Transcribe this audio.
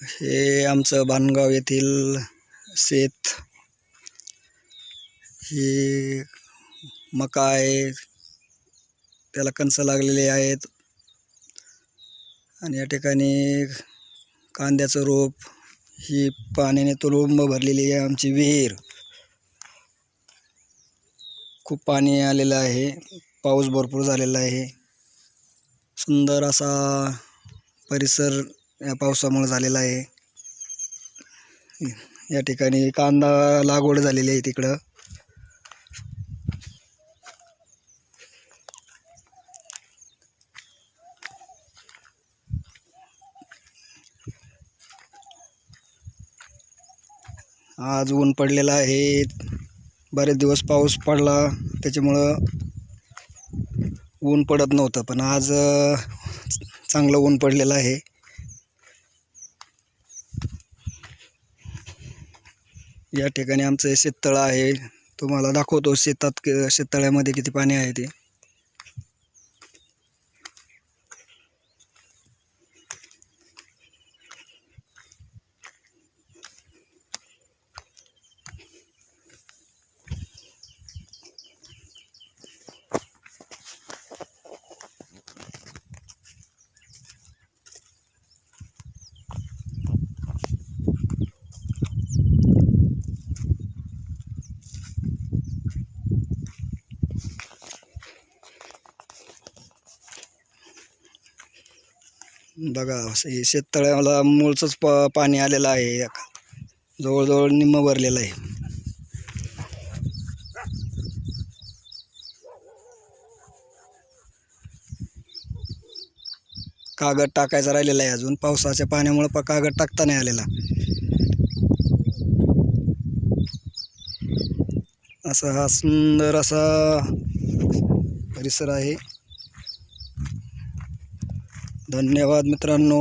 हे आमचं बाणगाव येथील शेत. ही मका आहे, त्याला कणस लागलेले आहेत. आणि या ठिकाणी कांद्याचं रोप, ही पाण्याने तुडुंब भरलेली आहे आमची विहीर. खूप पाणी आलेलं आहे, पाऊस भरपूर झालेला आहे. सुंदर असा परिसर या पावसामुळे झालेला आहे. या ठिकाणी कांदा लागवड झालेली आहे तिकडं. आज ऊन पडलेला आहे, बरेच दिवस पाऊस पडला त्याच्यामुळं ऊन पडत नव्हतं, पण आज चांगलं ऊन पडलेलं आहे. या ठिकाणी आमचं शेततळ आहे, तुम्हाला दाखवतो शेततळ्यामध्ये किती पाणी आहे ते. बघा, शेततळ्याला मूळचंच पाणी आलेलं आहे, जवळजवळ निम्म भरलेलं आहे. कागद टाकायचा राहिलेला आहे अजून, पावसाच्या पाण्यामुळे कागद टाकता नाही आलेला. असा हा सुंदर असा परिसर आहे. धन्यवाद मित्रांनो.